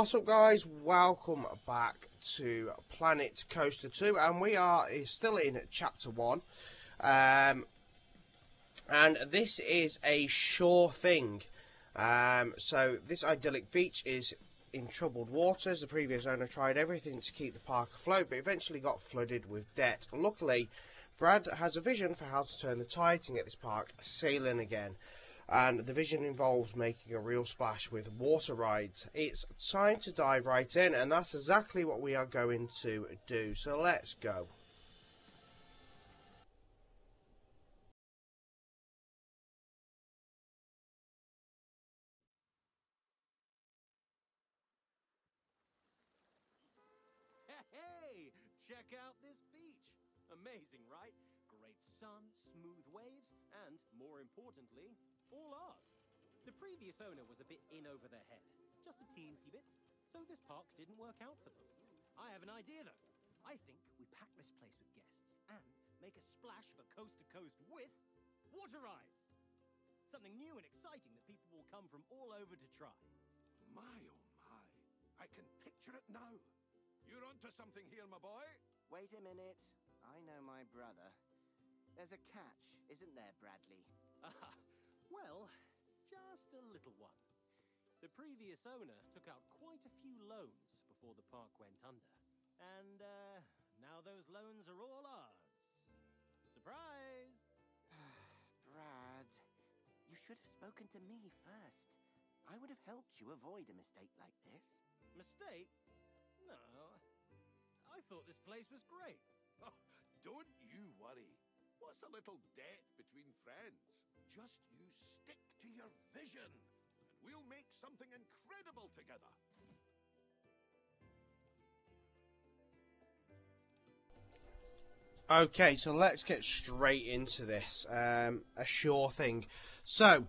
What's up, guys? Welcome back to Planet Coaster 2, and we are still in Chapter 1. And this is a sure thing. So this idyllic beach is in troubled waters. The previous owner tried everything to keep the park afloat, but eventually got flooded with debt. Luckily, Brad has a vision for how to turn the tides and get this park sailing again. And the vision involves making a real splash with water rides. It's time to dive right in, and that's exactly what we are going to do. So let's go. Hey, check out this beach. Amazing, right? Great sun, smooth waves, and more importantly, all ours. The previous owner was a bit in over their head, just a teensy bit, so this park didn't work out for them. I have an idea though. I think we pack this place with guests and make a splash for coast to coast with water rides. Something new and exciting that people will come from all over to try. My, oh my. I can picture it now. You're onto something here, my boy. Wait a minute. I know my brother. There's a catch, isn't there, Bradley? Well, just a little one. The previous owner took out quite a few loans before the park went under. And, now those loans are all ours. Surprise! Brad, you should have spoken to me first. I would have helped you avoid a mistake like this. Mistake? No. I thought this place was great. Oh, don't you worry. What's a little debt between friends? Just you stick to your vision, and we'll make something incredible together. Okay, so let's get straight into this. A sure thing. So,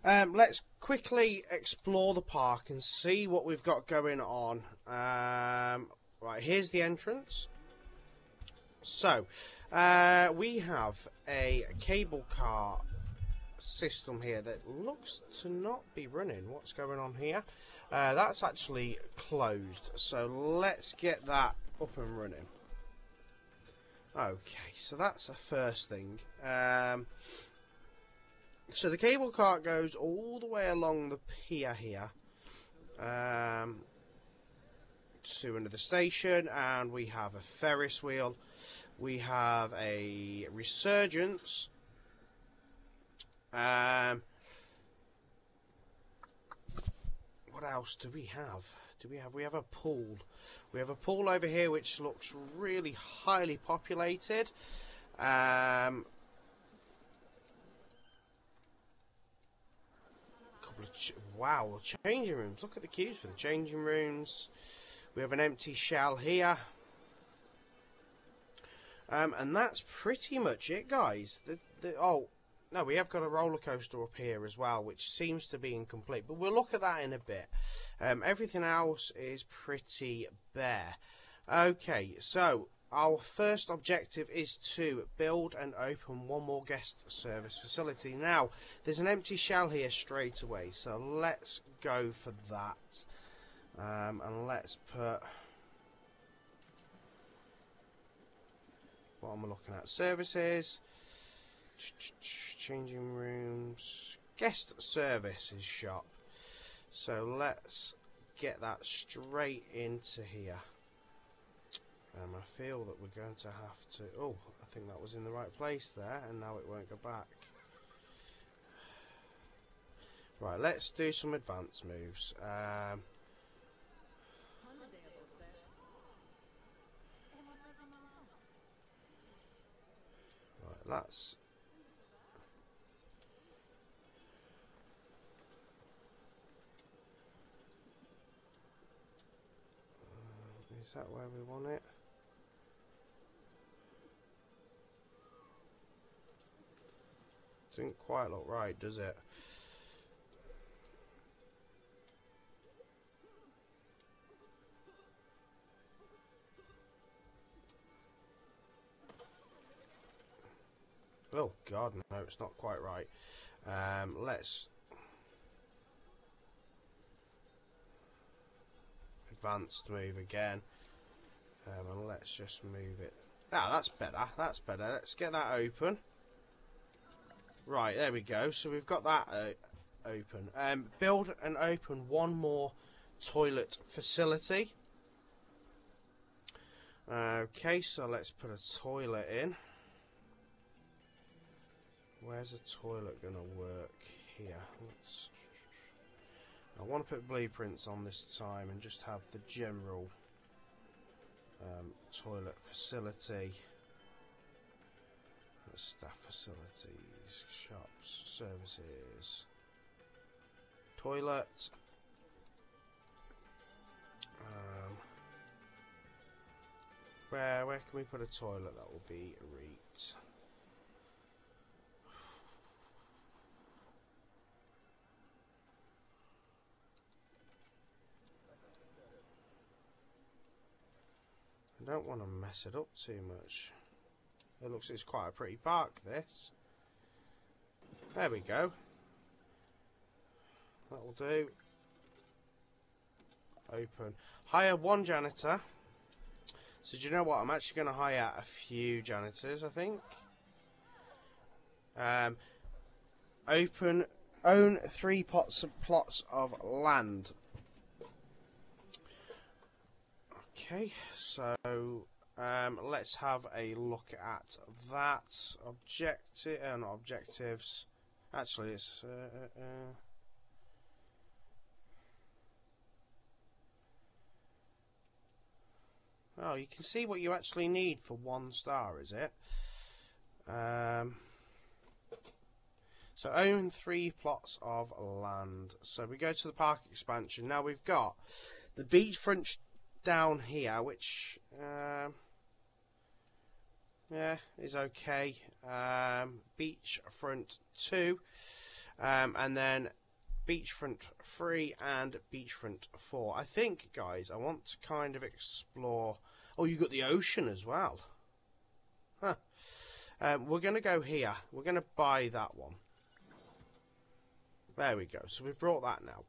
let's quickly explore the park and see what we've got going on. Right, here's the entrance. So, we have a cable car system here that looks to not be running. What's going on here? That's actually closed. So, let's get that up and running. Okay, so that's the first thing. So the cable car goes all the way along the pier here to another station, and we have a Ferris wheel. We have a resurgence. What else do we have? We have a pool. We have a pool over here which looks really highly populated. Wow, changing rooms. Look at the queues for the changing rooms. We have an empty shell here. And that's pretty much it, guys. Oh, no, we have got a roller coaster up here as well, which seems to be incomplete. But we'll look at that in a bit. Everything else is pretty bare. Okay, so our first objective is to build and open one more guest service facility. Now, there's an empty shell here straight away, so let's go for that. And let's put... What am I looking at? Services, changing rooms, guest services shop. So let's get that straight into here. I feel that we're going to have to... Oh, I think that was in the right place there, and now it won't go back. Right, let's do some advanced moves. Right, that's... Is that where we want it? Doesn't quite look right, does it? Oh God, no, it's not quite right. Let's advanced move again. And let's just move it. Ah, that's better. That's better. Let's get that open. Right, there we go. So we've got that open. Build and open one more toilet facility. Okay, so let's put a toilet in. Where's a toilet going to work? Here. I want to put blueprints on this time and just have the general toilet facility. Staff facilities, shops, services, toilet. Where can we put a toilet that will be reet? I don't want to mess it up too much. It looks it's quite a pretty park, this. There we go. That will do. Open. Hire one janitor. So do you know what? I'm actually going to hire a few janitors, I think. Own 3 plots of land. Okay, so let's have a look at that. Not objectives. Actually, it's oh, you can see what you actually need for 1 star, is it? So own 3 plots of land. So we go to the park expansion. Now we've got the beachfront down here, which yeah, is okay. Beachfront 2, and then beachfront 3 and beachfront 4. I think, guys, I want to kind of explore. Oh, you got the ocean as well. Huh. We're going to go here. We're going to buy that one. There we go. So we've brought that now.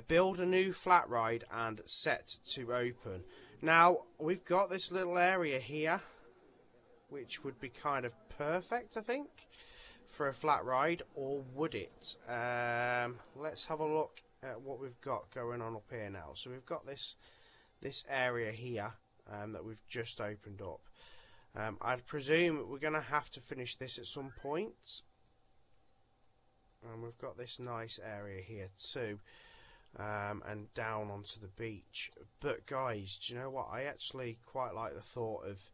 Build a new flat ride and set to open. Now, we've got this little area here, which would be kind of perfect, I think, for a flat ride, or would it? Let's have a look at what we've got going on up here now. So we've got this area here that we've just opened up. I'd presume we're going to have to finish this at some point. And we've got this nice area here too. And down onto the beach. But guys, do you know what? I actually quite like the thought of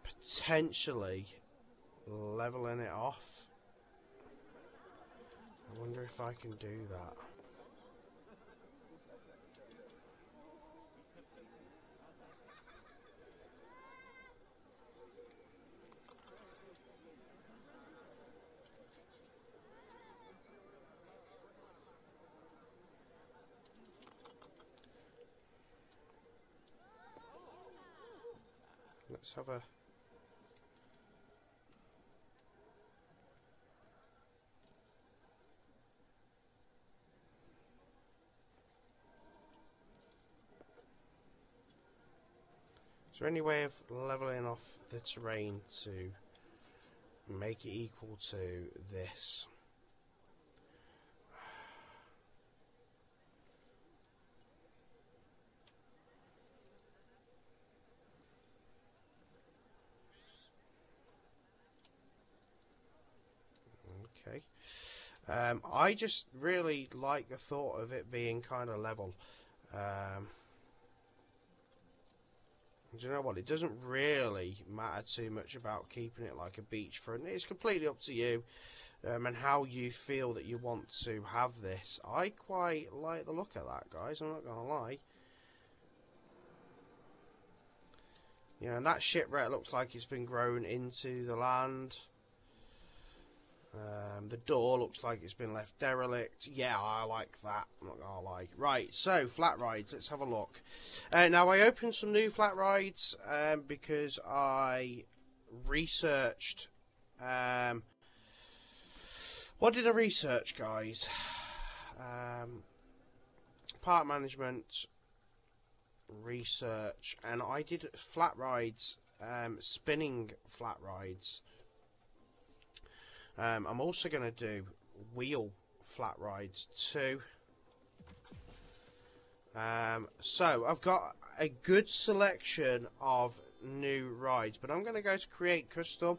potentially leveling it off. I wonder if I can do that. Let's have a... Is there any way of leveling off the terrain to make it equal to this? Okay. I just really like the thought of it being kind of level. Do you know what? It doesn't really matter too much about keeping it like a beachfront. It's completely up to you and how you feel that you want to have this. I quite like the look of that, guys. I'm not going to lie. You know, and that shipwreck looks like it's been grown into the land. The door looks like it's been left derelict. Yeah, I like that. I'm not gonna lie. Right, so flat rides. Let's have a look. Now I opened some new flat rides because I researched. What did I research, guys? park management, research, and I did flat rides, spinning flat rides. I'm also going to do wheel flat rides too. So I've got a good selection of new rides, but I'm going to go to create custom,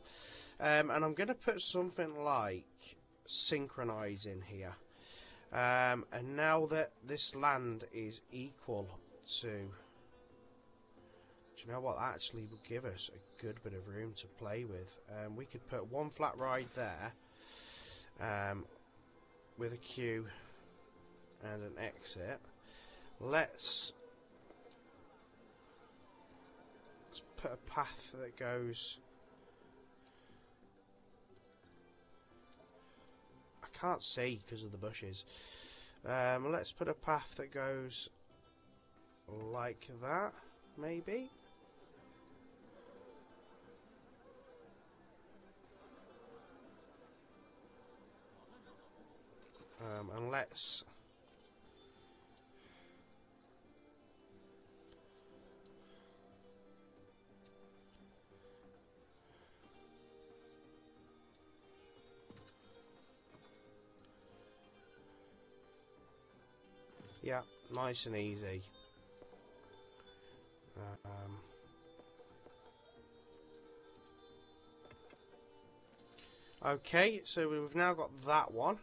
and I'm going to put something like synchronize in here. And now that this land is equal to, do you know what, that actually would give us a good bit of room to play with. We could put one flat ride there, with a queue and an exit. Let's put a path that goes, I can't see because of the bushes. Let's put a path that goes like that, maybe. And let's yeah, nice and easy. Okay, so we've now got that one.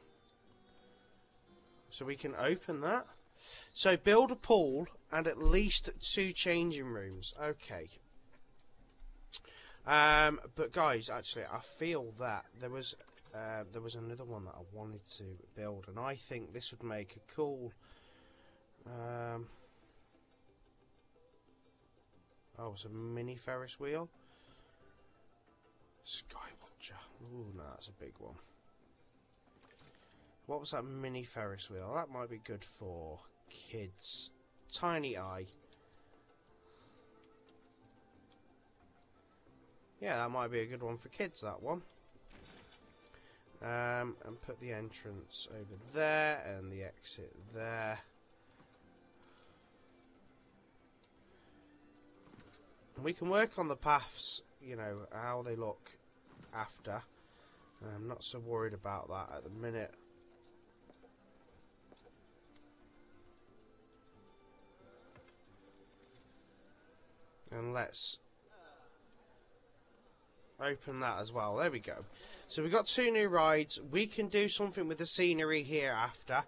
So we can open that. So build a pool and at least 2 changing rooms. Okay. But guys, actually, I feel that there was another one that I wanted to build, and I think this would make a cool. Oh, it's a mini Ferris wheel. Skywatcher. Ooh, no, that's a big one. What was that mini Ferris wheel? That might be good for kids. Tiny Eye. Yeah, that might be a good one for kids, that one. And put the entrance over there and the exit there. We can work on the paths, you know, how they look after. I'm not so worried about that at the minute. And let's open that as well. There we go. So we've got 2 new rides. We can do something with the scenery here after.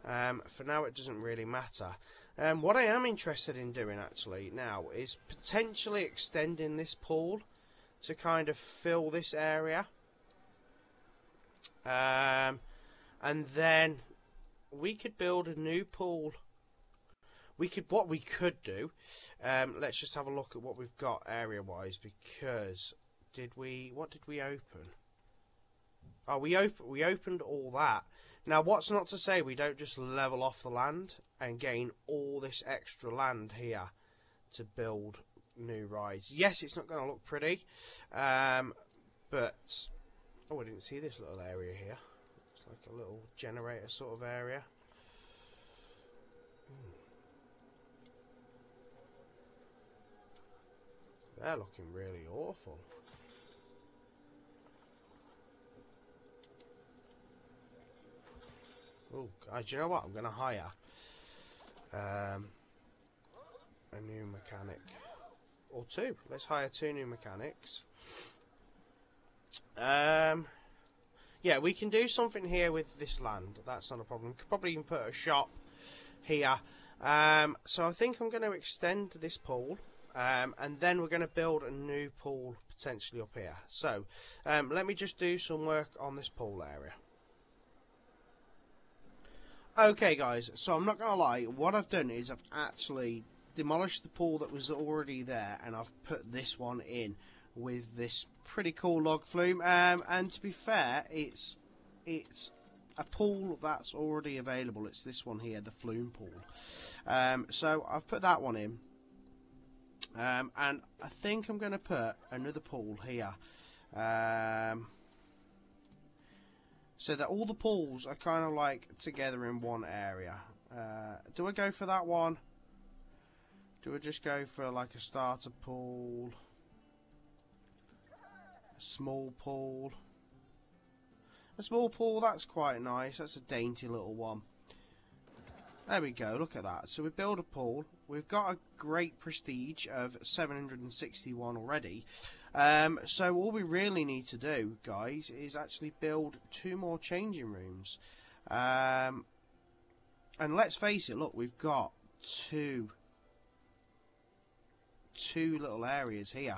For now, it doesn't really matter. What I am interested in doing actually now is potentially extending this pool to kind of fill this area. And then we could build a new pool. What we could do, let's just have a look at what we've got area-wise, because what did we open? Oh, we opened all that. Now, what's not to say we don't just level off the land and gain all this extra land here to build new rides. Yes, it's not going to look pretty, but oh, I didn't see this little area here. It's like a little generator sort of area. They're looking really awful. Oh, do you know what? I'm going to hire a new mechanic. Or 2. Let's hire 2 new mechanics. Yeah, we can do something here with this land. That's not a problem. Could probably even put a shop here. So I think I'm going to extend this pool. And then we're going to build a new pool potentially up here. So let me just do some work on this pool area. Okay guys, so I'm not going to lie, what I've done is I've actually demolished the pool that was already there, and I've put this one in with this pretty cool log flume, and to be fair, it's a pool that's already available. It's this one here, the flume pool. So I've put that one in, and I think I'm going to put another pool here. So that all the pools are kind of like together in one area. Do I go for that one? Do I just go for like a starter pool? A small pool? A small pool, that's quite nice. That's a dainty little one. There we go, look at that. So we build a pool. We've got a great prestige of 761 already. So all we really need to do, guys, is actually build 2 more changing rooms. And let's face it, look, we've got two little areas here.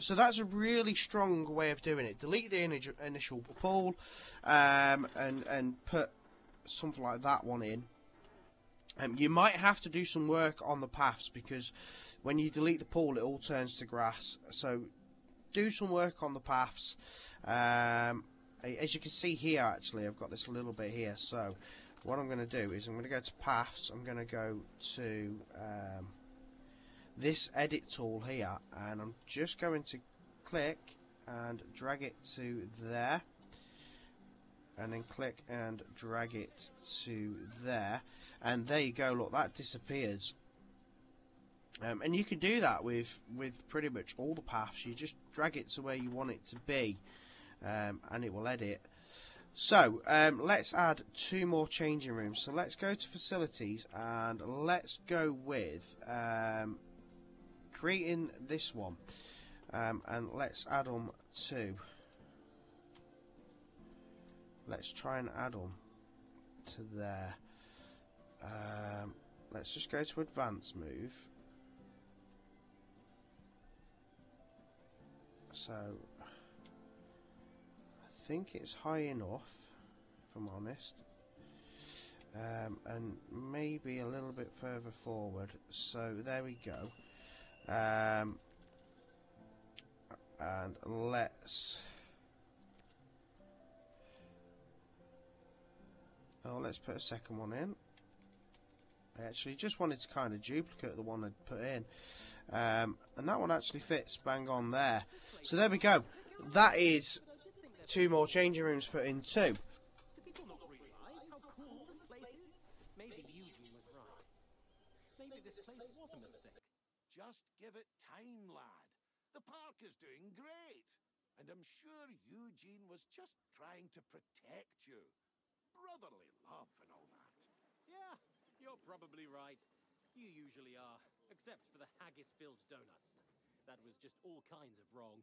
So that's a really strong way of doing it. Delete the initial pool and put something like that one in. You might have to do some work on the paths, because when you delete the pool it all turns to grass, so do some work on the paths. As you can see here, actually I've got this little bit here, so what I'm going to do is I'm going to go to paths, I'm going to go to this edit tool here, and I'm just going to click and drag it to there, and then click and drag it to there, and there you go, look, that disappears. And you can do that with pretty much all the paths. You just drag it to where you want it to be, and it will edit. So let's add 2 more changing rooms. So let's go to facilities and let's go with creating this one, and let's add them to. Let's try and add them to there. Let's just go to advanced move. So I think it's high enough, if I'm honest, and maybe a little bit further forward. So there we go. And let's put a second one in. I actually just wanted to kind of duplicate the one I'd put in, and that one actually fits bang on there. So there we go. That is 2 more changing rooms put in too. Do people not realise how cool this place is? Maybe Eugene was right. Maybe this place was a mistake. Just give it time, lad. The park is doing great. And I'm sure Eugene was just trying to protect you. Brotherly love and all that. Yeah, you're probably right. You usually are, except for the haggis-filled donuts. That was just all kinds of wrong.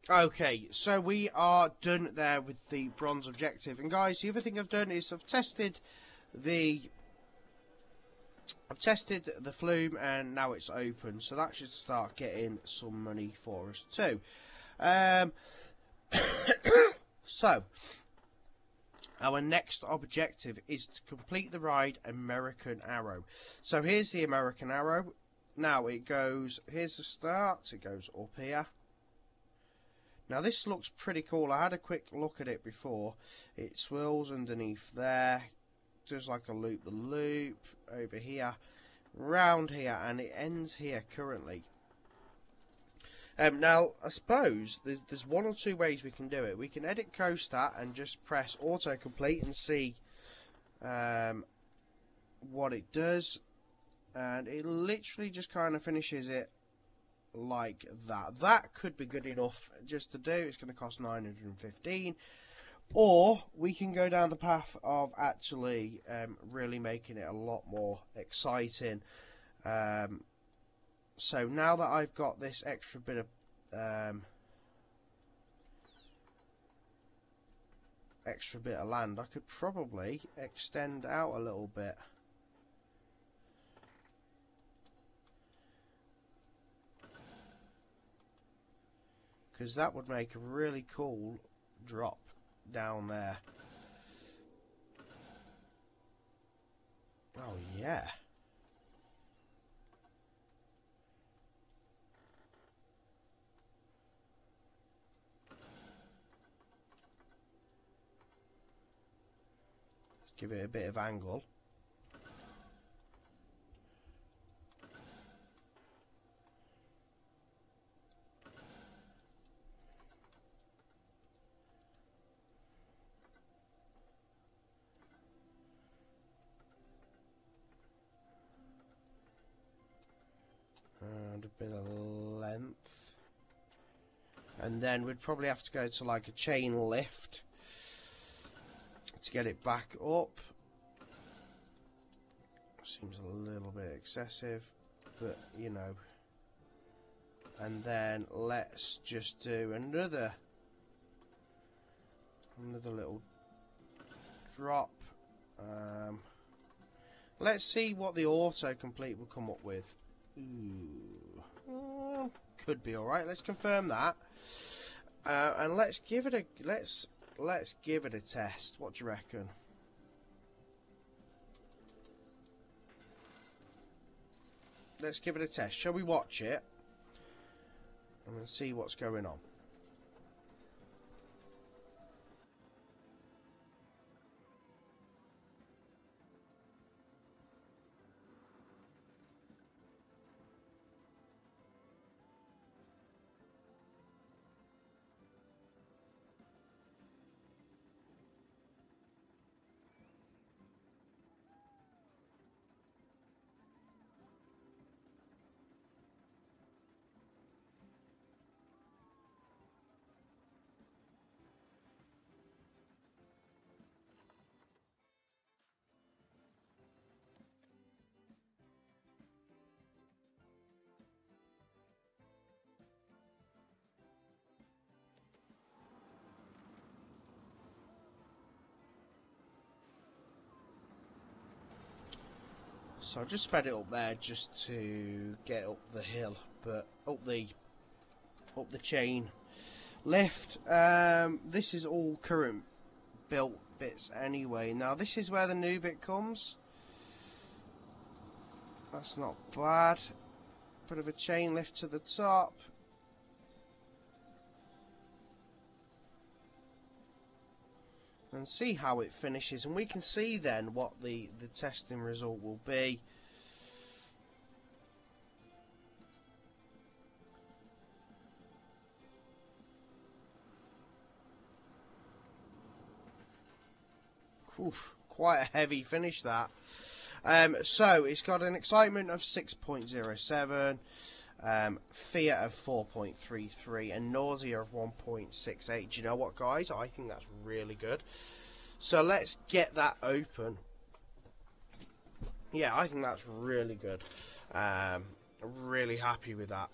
Okay, so we are done there with the bronze objective. And guys, the other thing I've done is I've tested the flume, and now it's open, so that should start getting some money for us too. So our next objective is to complete the ride American Arrow. So here's the American Arrow. Now it goes, here's the start, it goes up here. Now this looks pretty cool. I had a quick look at it before. It swirls underneath there, does like a loop-the-loop over here, round here, and it ends here currently. Now I suppose there's 1 or 2 ways we can do it. We can edit CoStat and just press autocomplete and see what it does, and it literally just kind of finishes it like that. That could be good enough just to do. It's going to cost 915. Or we can go down the path of actually really making it a lot more exciting. So now that I've got this extra bit of land, I could probably extend out a little bit. Because that would make a really cool drop down there. Oh yeah. Let's give it a bit of angle. around a bit of length. And then we'd probably have to go to like a chain lift to get it back up. Seems a little bit excessive, but you know. And then let's just do another little drop. Let's see what the autocomplete will come up with. Ooh, could be all right. Let's confirm that, and let's give it a let's give it a test. What do you reckon? Let's give it a test. Shall we watch it and see what's going on? So I just sped it up there just to get up the hill, but up the chain lift. This is all current built bits anyway. Now this is where the new bit comes. That's not bad. Bit of a chain lift to the top. And see how it finishes, and we can see then what the testing result will be. Oof, quite a heavy finish that. So it's got an excitement of 6.07, fear of 4.33, and nausea of 1.68. Do you know what, guys? I think that's really good. So let's get that open. Yeah, I think that's really good. Really happy with that.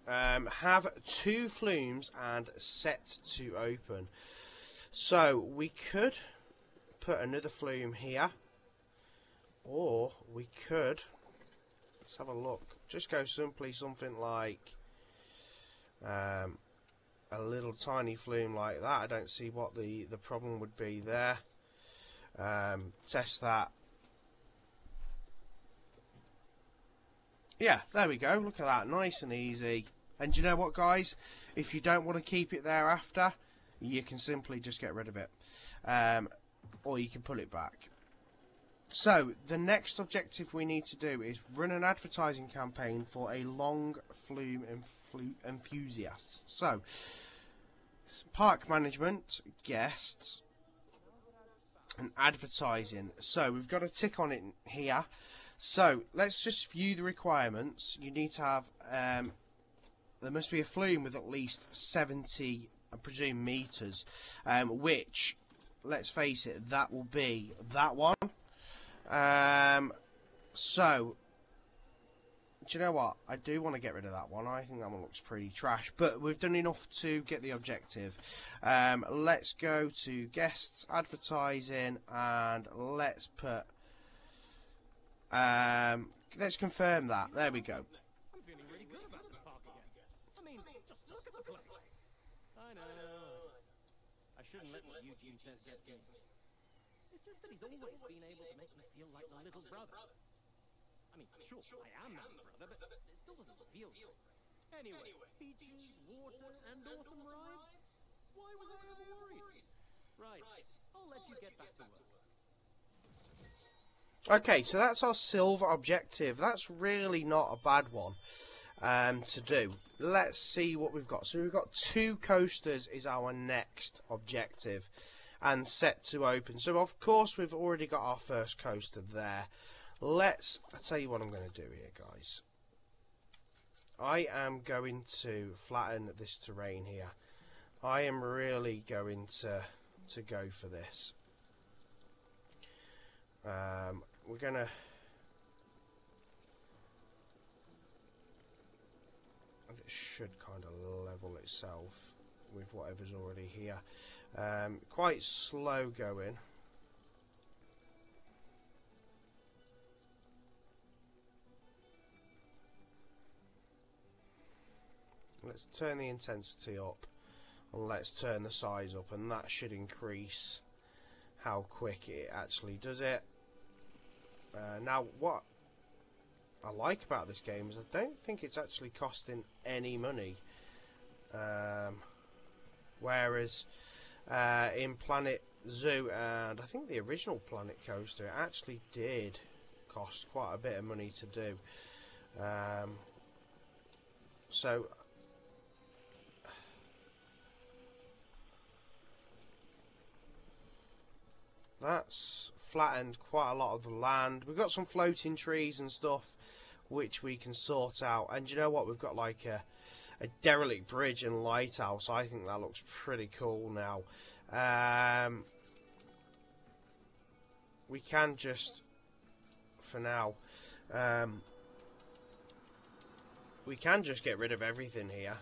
Have 2 flumes and set to open. So we could put another flume here, or we could, let's have a look, just go simply something like a little tiny flume like that. I don't see what the problem would be there. Test that. Yeah, there we go. Look at that, nice and easy. And do you know what, guys? If you don't want to keep it there after, you can simply just get rid of it, or you can pull it back. So the next objective we need to do is run an advertising campaign for a long flume enthusiasts. So park management, guests, and advertising. So we've got a tick on it here. So let's just view the requirements. You need to have there must be a flume with at least 70, I presume, meters, which, let's face it, that will be that one. So, do you know what? I do want to get rid of that one. I think that one looks pretty trash, but we've done enough to get the objective. Let's go to guests, advertising, and let's put, let's confirm that. There we go. I'm feeling really good about this park again. I mean, just look at the place. I know. I shouldn't let what Eugene says get to me. It's just that he's always been able to make me feel like the little brother. I mean, sure, I am that brother, but it still doesn't feel right. Anyway, beaches, water, and awesome rides? Why was I ever worried? Right, I'll let you get back to work. Okay, so that's our silver objective. That's really not a bad one to do. Let's see what we've got. So we've got 2 coasters is our next objective, and set to open. So of course we've already got our first coaster there. I'll tell you what I'm going to do here, guys. I am going to flatten this terrain here. I am really going to go for this. We're gonna. It should kind of level itself with whatever's already here. Quite slow going. Let's turn the intensity up, and let's turn the size up, and that should increase how quick it actually does it. Now, what I like about this game is I don't think it's actually costing any money. Whereas in Planet Zoo and I think the original Planet Coaster, it actually did cost quite a bit of money to do. So that's flattened quite a lot of the land. We've got some floating trees and stuff which we can sort out. And you know what? We've got like a derelict bridge and lighthouse. I think that looks pretty cool now. We can just, for now, we can just get rid of everything here.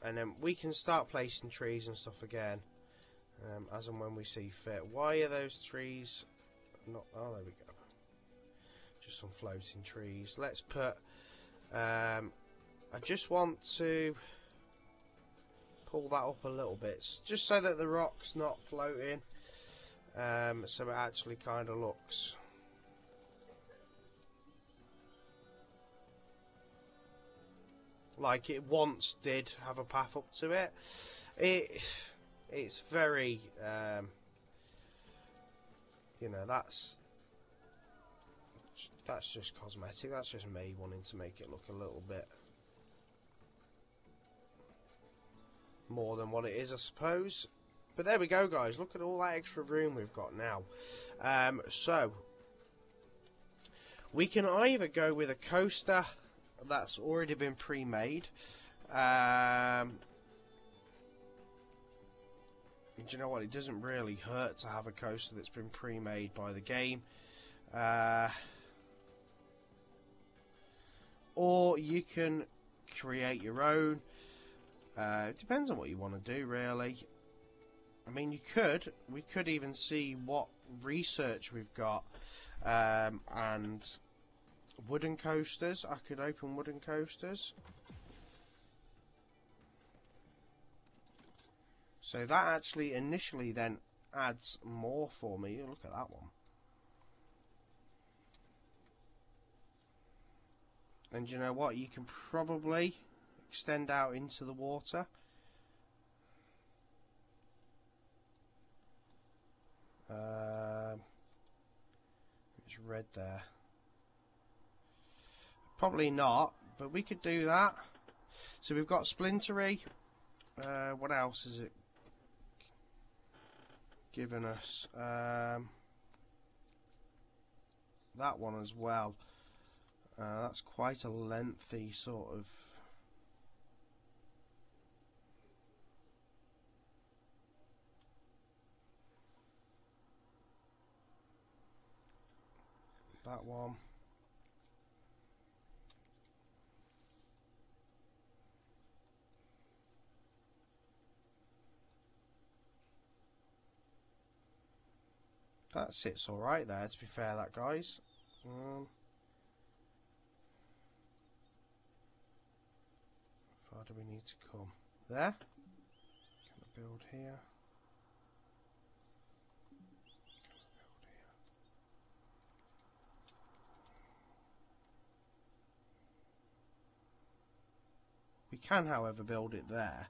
And then we can start placing trees and stuff again, as and when we see fit. Why are those trees not... Oh, there we go. Just some floating trees. Let's put... I just want to pull that up a little bit, just so that the rock's not floating. So it actually kind of looks... like it once did have a path up to it. It's very, you know, that's just cosmetic. That's just me wanting to make it look a little bit more than what it is, I suppose. But there we go, guys. Look at all that extra room we've got now. So we can either go with a coaster that's already been pre-made. Do you know what? It doesn't really hurt to have a coaster that's been pre-made by the game. Or you can create your own. It depends on what you want to do, really. I mean, we could even see what research we've got, and wooden coasters. I could open wooden coasters. So that actually initially then adds more for me. Look at that one. And you know what? You can probably extend out into the water. It's red there. Probably not, but we could do that. So we've got splintery. What else is it given us? That one as well. That's quite a lengthy sort of... that one. That sits alright there, to be fair, that guys. How far do we need to come? There? Can I build here? Can I build here? We can, however, build it there.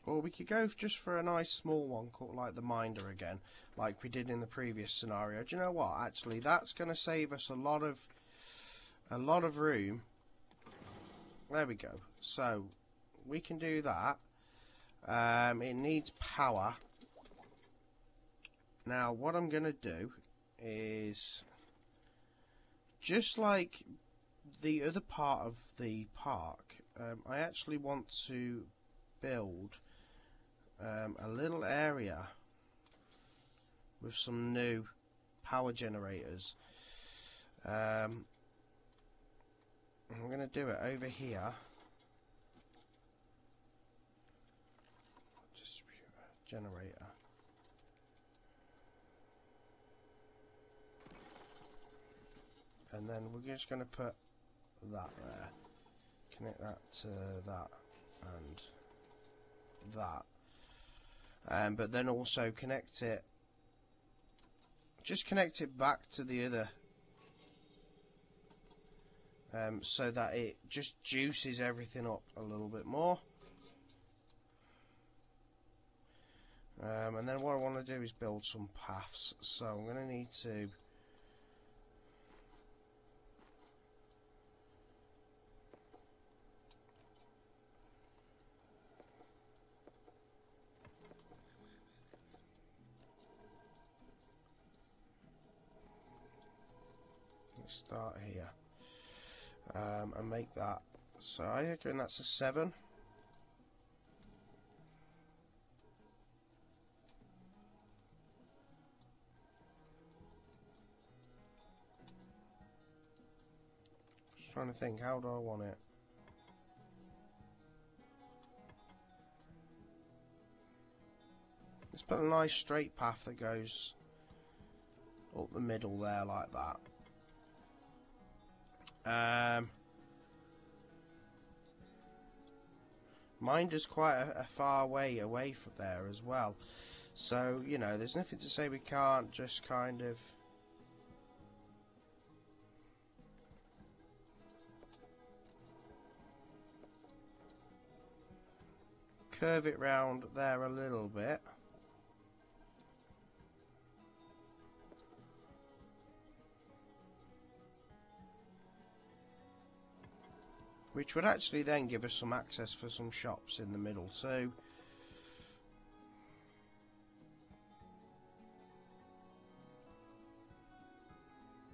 Or we could go just for a nice small one called like the Minder again, like we did in the previous scenario. Do you know what? Actually, that's going to save us a lot of room. There we go. So we can do that. It needs power. Now, what I'm going to do is, just like the other part of the park, I actually want to build a little area with some new power generators. I'm going to do it over here. Generator. And then we're just going to put that there. Connect that to that and that. But then also connect it. Just connect it back to the other. So that it just juices everything up a little bit more. And then what I want to do is build some paths. So I'm going to need to start here and make that. So I reckon that's a 7. Just trying to think, how do I want it? Let's put a nice straight path that goes up the middle there like that. Minder's quite a far way away from there as well. So, you know, there's nothing to say we can't just kind of curve it round there a little bit. Which would actually then give us some access for some shops in the middle too.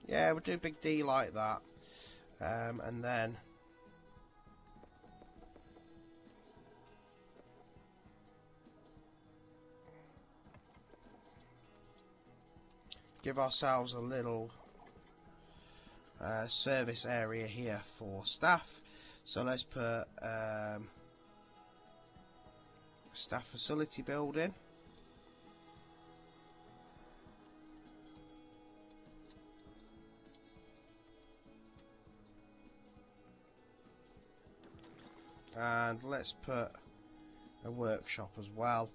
Yeah, we'll do a big D like that. And then give ourselves a little service area here for staff. So let's put staff facility building. And let's put a workshop as well.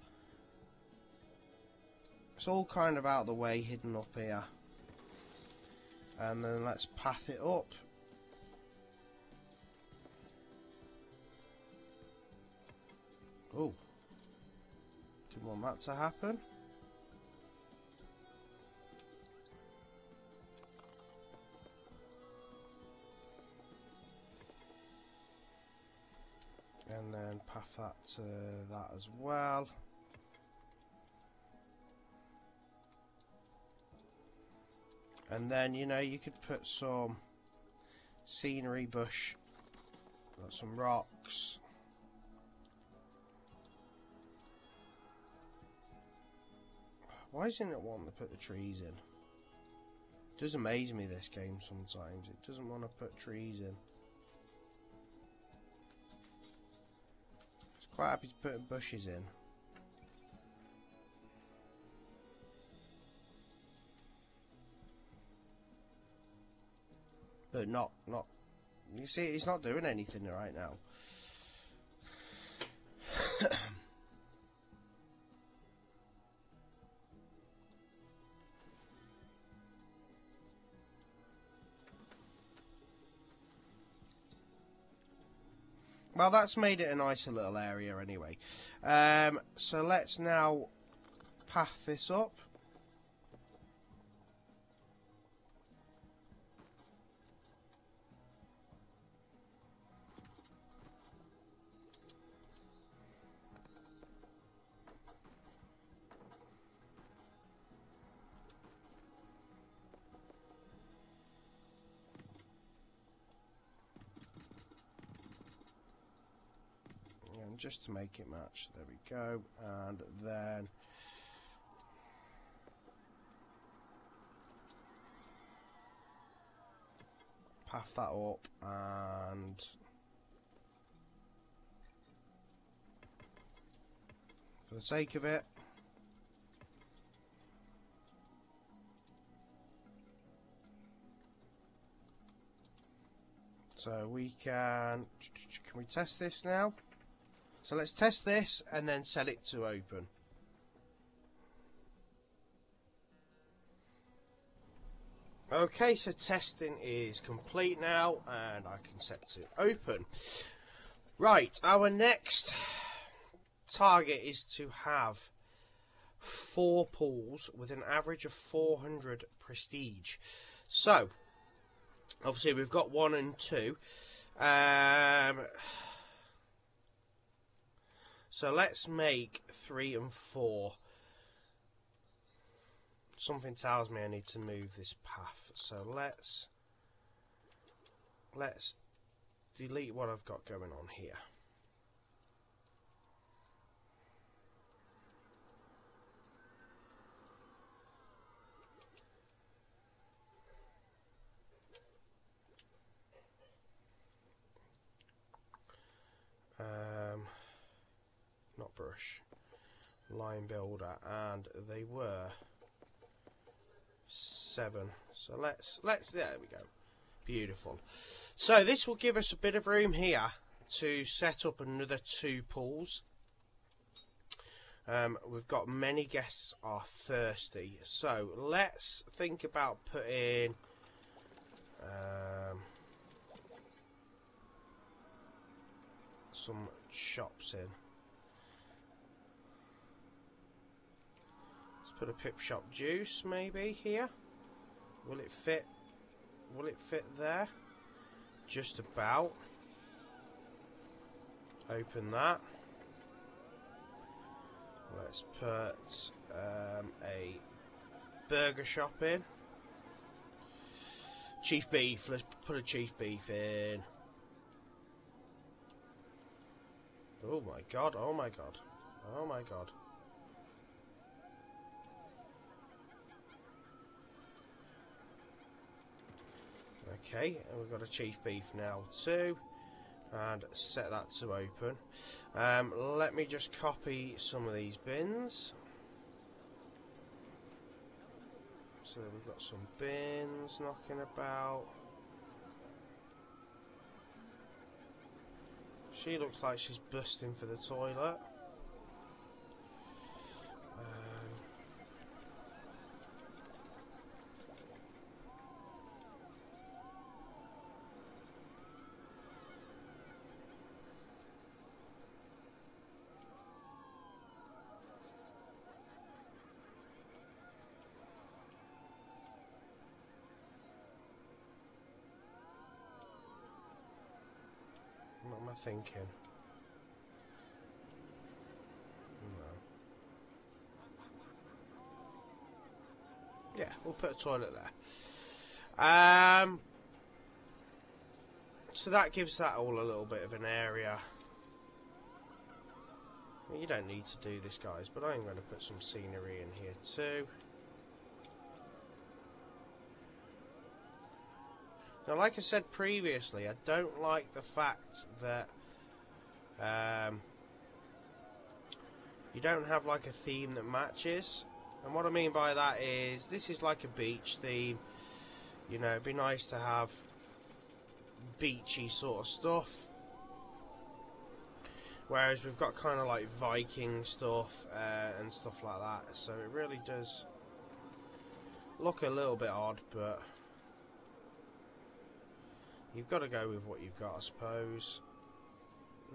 It's all kind of out of the way, hidden up here. And then let's path it up. Oh, didn't want that to happen. And then path that to that as well. And then, you know, you could put some scenery bush, got some rocks. Why isn't it wanting to put the trees in? It does amaze me, this game, sometimes. It doesn't want to put trees in. It's quite happy to put bushes in. But not, you see, it's not doing anything right now. Well, that's made it a nicer little area anyway. So let's now path this up. And just to make it match, there we go, and then path that up, and for the sake of it, so we can we test this now? So let's test this and then set it to open. Okay, so testing is complete now, and I can set to open. Right, our next target is to have 4 pools with an average of 400 prestige. So, obviously we've got 1 and 2. So let's make 3 and 4. Something tells me I need to move this path. So let's delete what I've got going on here. Not brush, line builder, and they were 7. So let's there we go. Beautiful. So this will give us a bit of room here to set up another 2 pools. We've got many guests are thirsty, so let's think about putting some shops in. Put a pip shop juice maybe here. Will it fit? Will it fit there? Just about. Open that. Let's put a burger shop in. Chief beef. Let's put a chief beef in. Oh my god! Oh my god! Oh my god! Okay, and we've got a chief beef now too, and set that to open. Let me just copy some of these bins. So we've got some bins knocking about. She looks like she's busting for the toilet. What am I thinking? No. Yeah, we'll put a toilet there. So that gives that all a little bit of an area. Well, you don't need to do this, guys, but I'm going to put some scenery in here too. Now, like I said previously, I don't like the fact that you don't have like a theme that matches. And what I mean by that is, this is like a beach theme. You know, it'd be nice to have beachy sort of stuff. Whereas we've got kind of like Viking stuff and stuff like that. So it really does look a little bit odd, but you've got to go with what you've got, I suppose.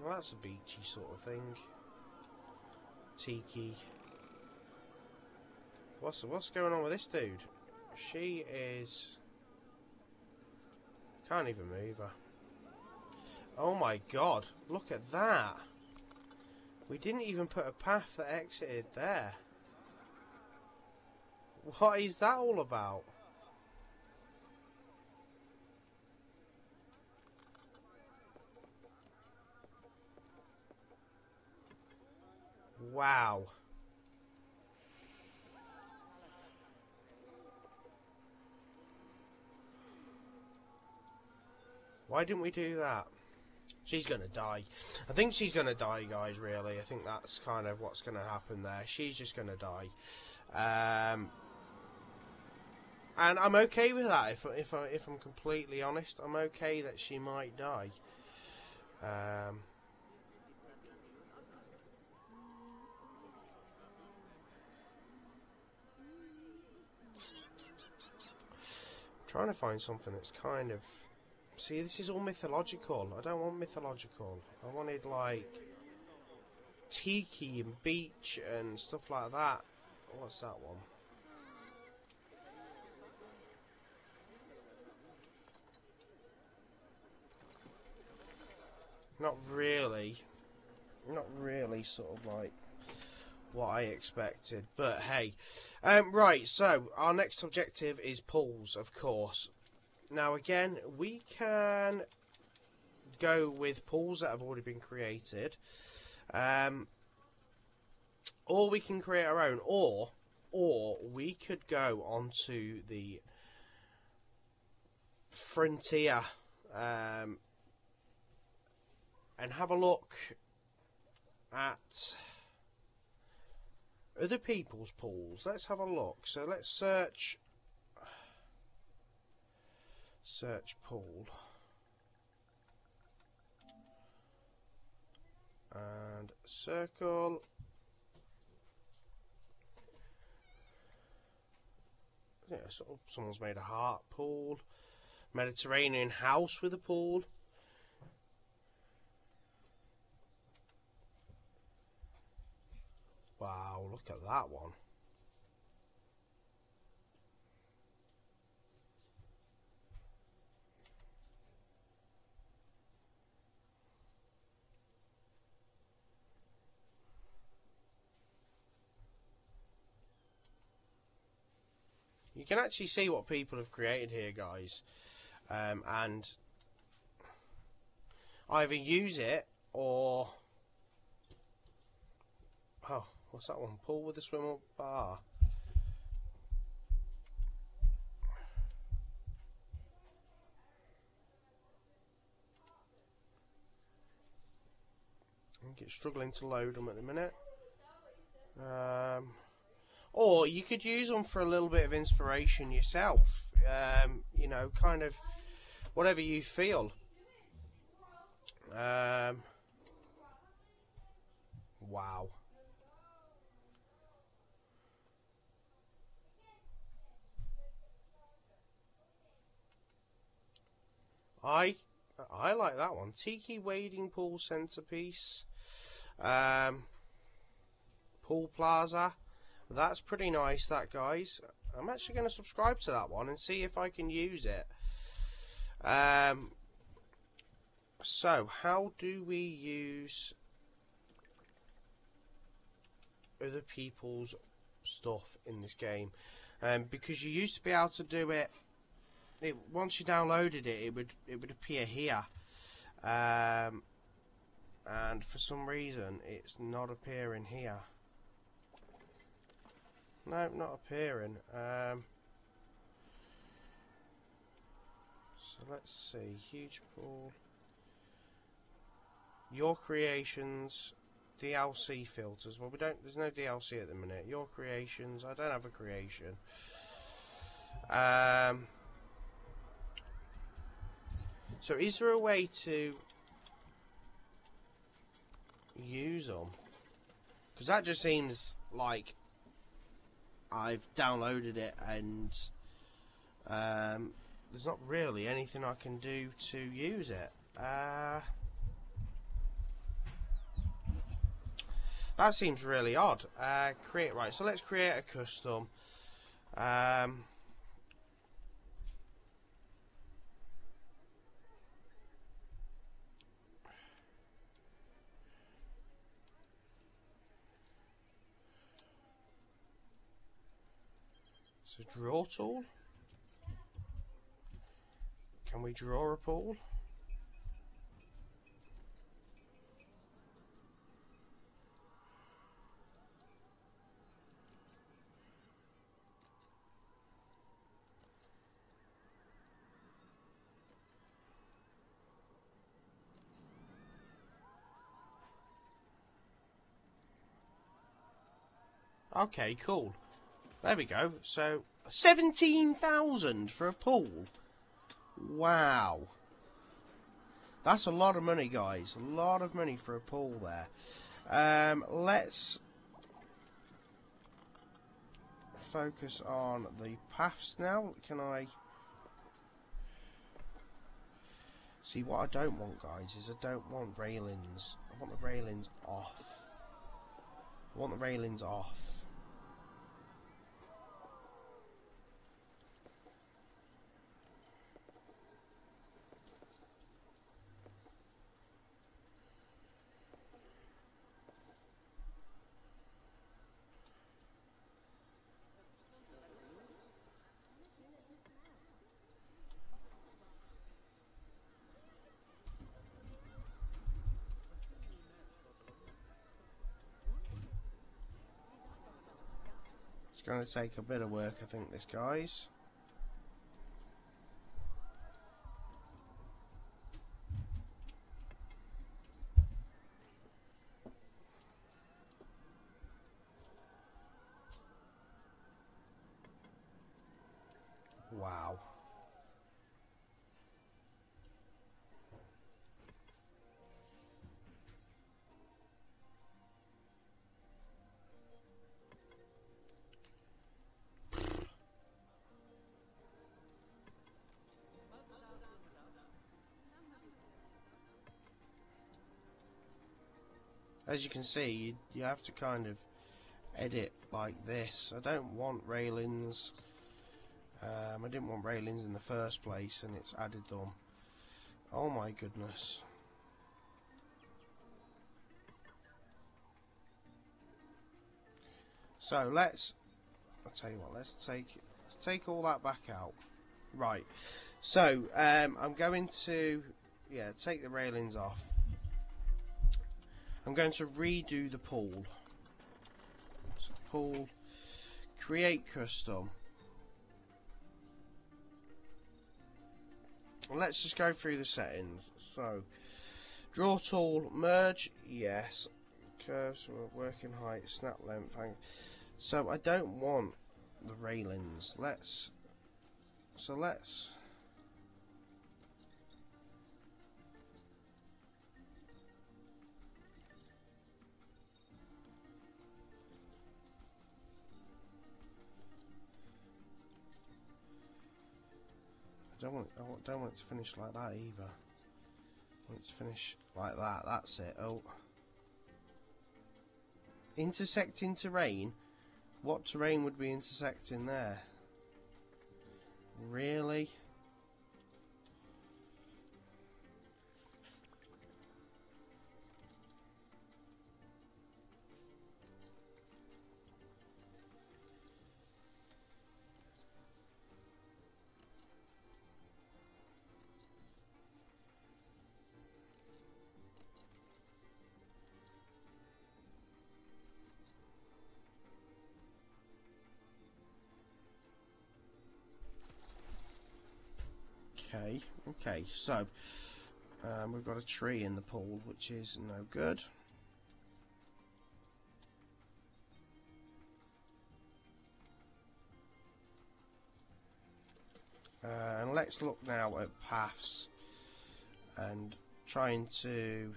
Well, that's a beachy sort of thing. Tiki. What's going on with this dude? She is... Can't even move her. Oh my god, look at that. We didn't even put a path that exited there. What is that all about? Wow. Why didn't we do that? She's gonna die. I think she's gonna die, guys, really. I think that's kind of what's gonna happen there. She's just gonna die. And I'm okay with that, if I'm completely honest. I'm okay that she might die. Trying to find something that's kind of... See, this is all mythological. I don't want mythological. I wanted, like, tiki and beach and stuff like that. What's that one? Not really. Not really sort of like what I expected. But hey. Right, so our next objective is pools, of course. Now again, we can go with pools that have already been created. Or we can create our own. Or we could go onto the frontier and have a look at other people's pools. Let's have a look. So let's search pool and circle. Yeah, someone's made a heart pool. Mediterranean house with a pool. Wow, look at that one. You can actually see what people have created here, guys. And either use it or... Oh, what's that one? Pool with a swim-up bar. I think it's struggling to load them at the minute. Or you could use them for a little bit of inspiration yourself. You know, kind of whatever you feel. Wow. I like that one. Tiki wading pool centerpiece. Pool plaza. That's pretty nice, that, guys. I'm actually going to subscribe to that one and see if I can use it. So, how do we use other people's stuff in this game? Because you used to be able to do it. Once you downloaded it, it would appear here. And for some reason, it's not appearing here. No, not appearing. So let's see. Huge pool. Your creations. DLC filters. Well, there's no DLC at the minute. Your creations. I don't have a creation. So is there a way to use them? Because that just seems like I've downloaded it and there's not really anything I can do to use it. That seems really odd. Create, right, so let's create a custom. So draw tool. Can we draw a pool? Okay, cool. There we go. So 17,000 for a pool. Wow. That's a lot of money, guys. A lot of money for a pool there. Let's focus on the paths now. Can I see what I don't want, guys? Is I don't want railings. I want the railings off. I want the railings off. It's going to take a bit of work, I think, this, guys. Wow. As you can see, you have to kind of edit like this. I don't want railings. I didn't want railings in the first place, and it's added them. Oh my goodness. So I'll tell you what, let's take all that back out. Right. So I'm going to take the railings off. I'm going to redo the pool. So pool, create custom. And let's just go through the settings. So draw tool, merge, yes. Curves, working height, snap length. So I don't want the railings. Let's. I don't want it to finish like that either. I want it to finish like that. That's it. Oh. Intersecting terrain? What terrain would be intersecting there? Really? Okay, so we've got a tree in the pool, which is no good. And let's look now at paths and trying to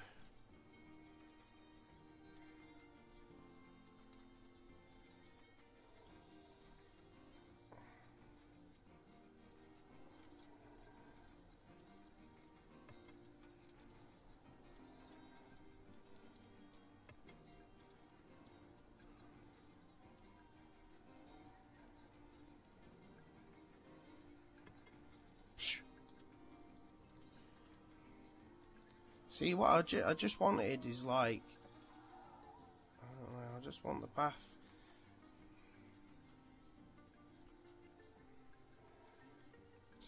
See, what I just wanted is like, I don't know, I just want the path.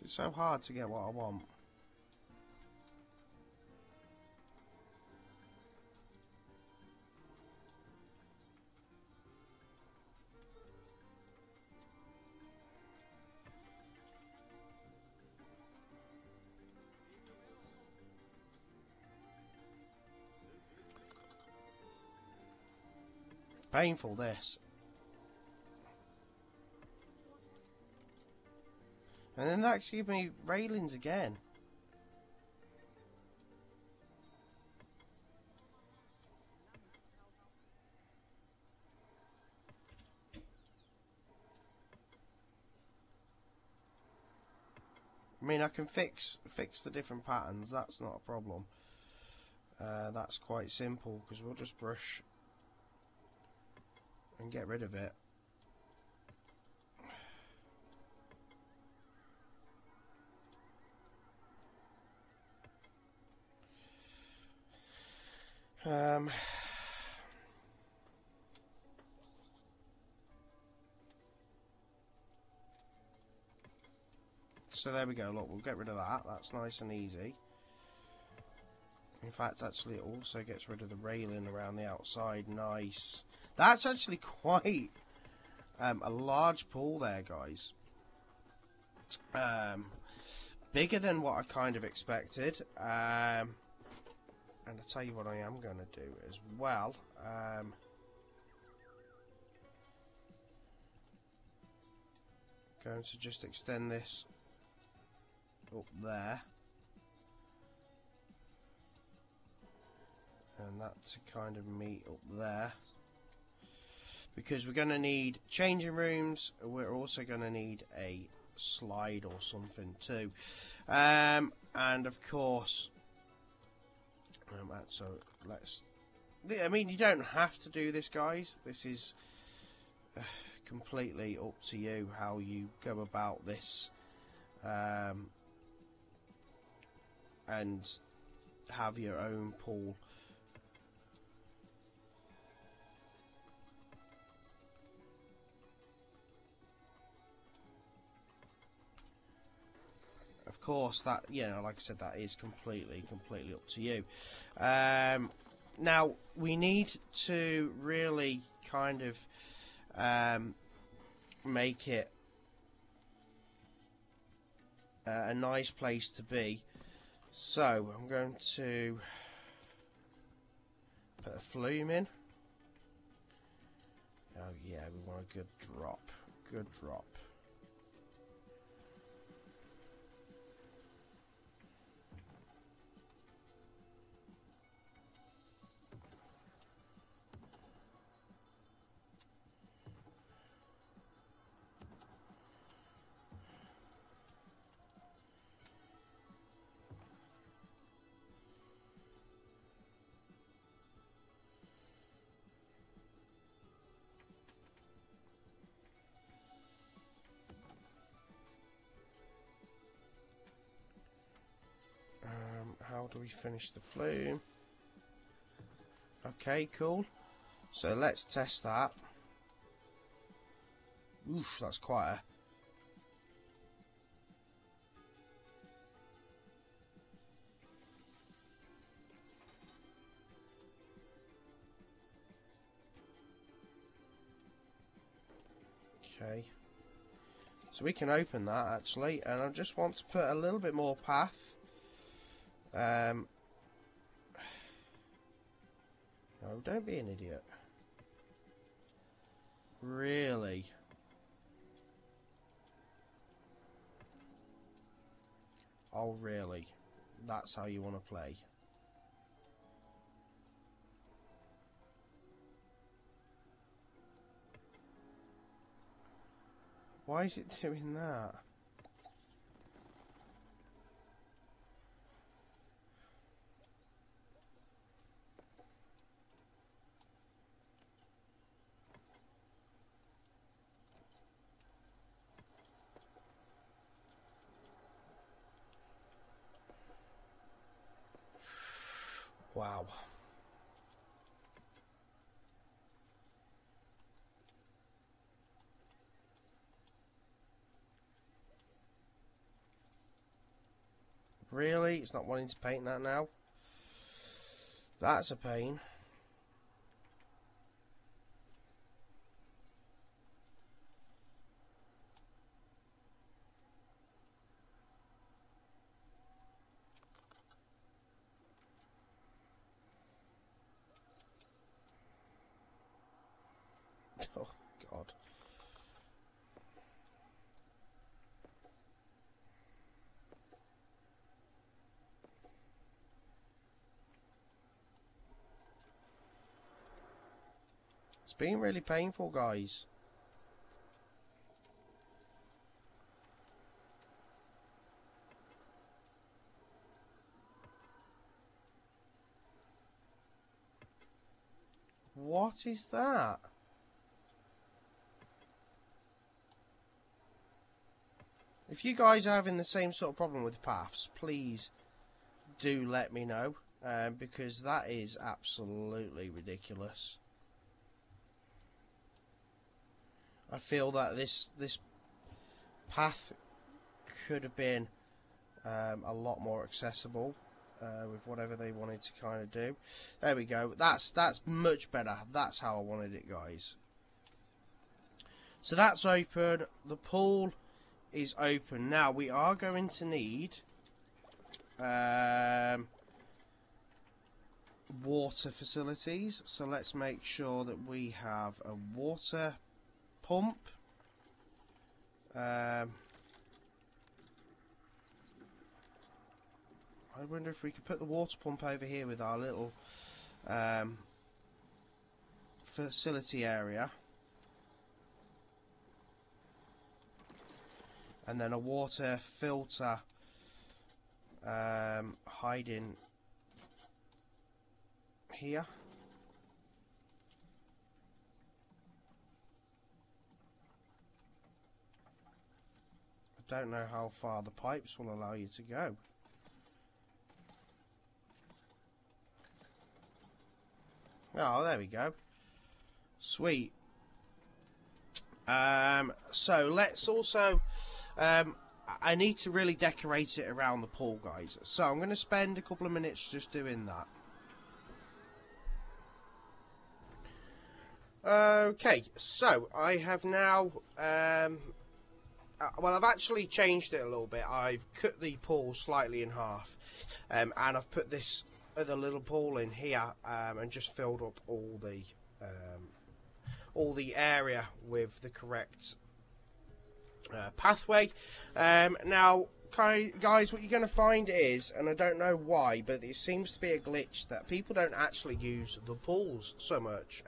It's so hard to get what I want. Painful, this. And then that actually gave me railings again. I mean, I can fix the different patterns. That's not a problem. That's quite simple because we'll just brush and get rid of it. So there we go. Look, we'll get rid of that. That's nice and easy. In fact, actually, it also gets rid of the railing around the outside. Nice. That's actually quite a large pool there, guys. Bigger than what I kind of expected. And I'll tell you what I am going to do as well. Going to just extend this up there. And that to kind of meet up there. Because we're going to need changing rooms. We're also going to need a slide or something too. And of course, so let's. I mean, you don't have to do this, guys. This is completely up to you how you go about this, and have your own pool. Of course, that, you know, like I said, that is completely up to you. Now we need to really kind of make it a nice place to be. So I'm going to put a flume in. Oh yeah, we want a good drop. Good drop. How do we finish the flume? Okay, cool. So let's test that. Oof, that's quite a... Okay. So we can open that actually, and I just want to put a little bit more path. No, don't be an idiot. Really? Oh, really? That's how you want to play? Why is it doing that? Wow. Really? It's not wanting to paint that now? That's a pain. Oh, God. It's been really painful, guys. What is that? If you guys are having the same sort of problem with paths, please do let me know, because that is absolutely ridiculous. I feel that this path could have been a lot more accessible with whatever they wanted to kind of do. There we go. That's much better. That's how I wanted it, guys. So that's open. The pool is open. Now we are going to need water facilities. So let's make sure that we have a water pump. I wonder if we could put the water pump over here with our little facility area. And then a water filter hiding here. I don't know how far the pipes will allow you to go. Oh, there we go. Sweet. So let's also I need to really decorate it around the pool, guys. So I'm going to spend a couple of minutes just doing that. Okay, so I have now well, I've actually changed it a little bit. I've cut the pool slightly in half, and I've put this other little pool in here, and just filled up all the area with the correct pathway. Now, guys, what you're going to find is, and I don't know why, but it seems to be a glitch that people don't actually use the pools so much.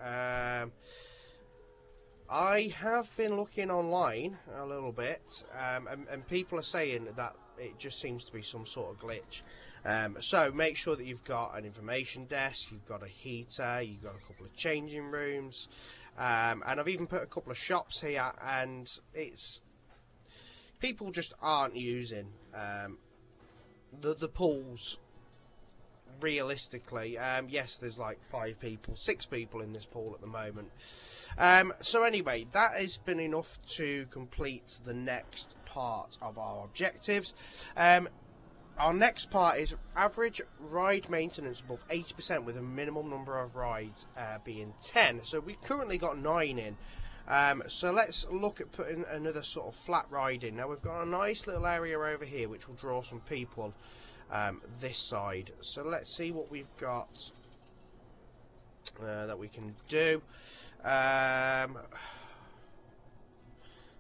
I have been looking online a little bit, and people are saying that it just seems to be some sort of glitch. So make sure that you've got an information desk, you've got a heater, you've got a couple of changing rooms, and I've even put a couple of shops here, and it's people just aren't using the pools realistically. Yes, there's like 6 people in this pool at the moment. So anyway, that has been enough to complete the next part of our objectives. Our next part is average ride maintenance above 80% with a minimum number of rides being 10. So we've currently got 9 in. So let's look at putting another sort of flat ride in. Now we've got a nice little area over here which will draw some people this side. So let's see what we've got that we can do.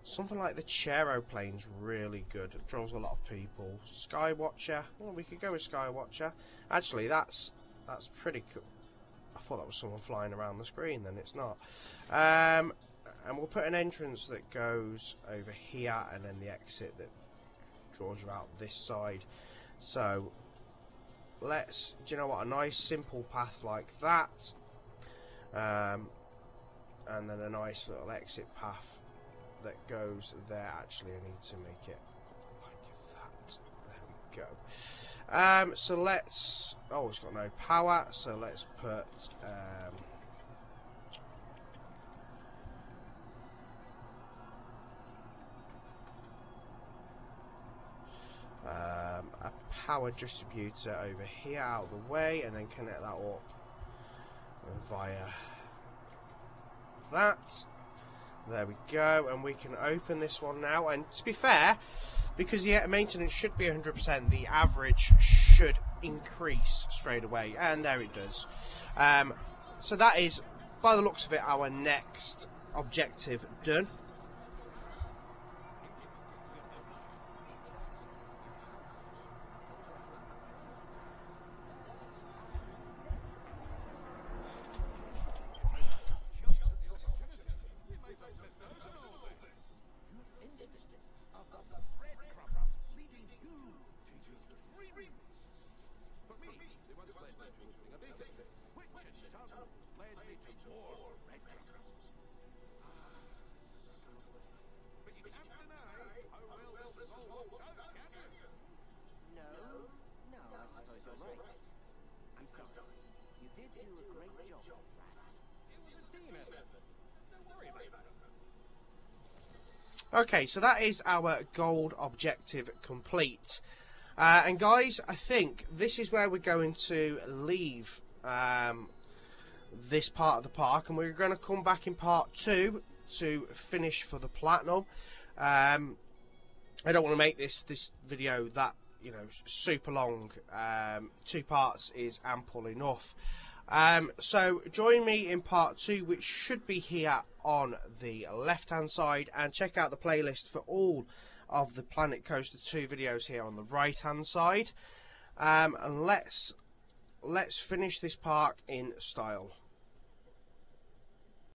Something like the Chaeroplane's really good. It draws a lot of people. Skywatcher. Well, we could go with Skywatcher. Actually, that's pretty cool. I thought that was someone flying around the screen. Then it's not. And we'll put an entrance that goes over here, and then the exit that draws you out this side. So let's. Do you know what? A nice simple path like that. And then a nice little exit path that goes there. Actually, I need to make it like that. There we So let's... Oh, it's got no power, so let's put... a power distributor over here out of the way, and then connect that up via that. There we go, and we can open this one now. And to be fair, because the maintenance should be 100%, the average should increase straight away, and there it does. So that is, by the looks of it, our next objective done. Okay, so that is our gold objective complete. And guys, I think this is where we're going to leave this part of the park, and we're going to come back in part 2 to finish for the platinum. I don't want to make this video that, you know, super long. 2 parts is ample enough. So join me in part 2, which should be here on the left hand side, and check out the playlist for all of the Planet Coaster 2 videos here on the right hand side. And let's finish this park in style.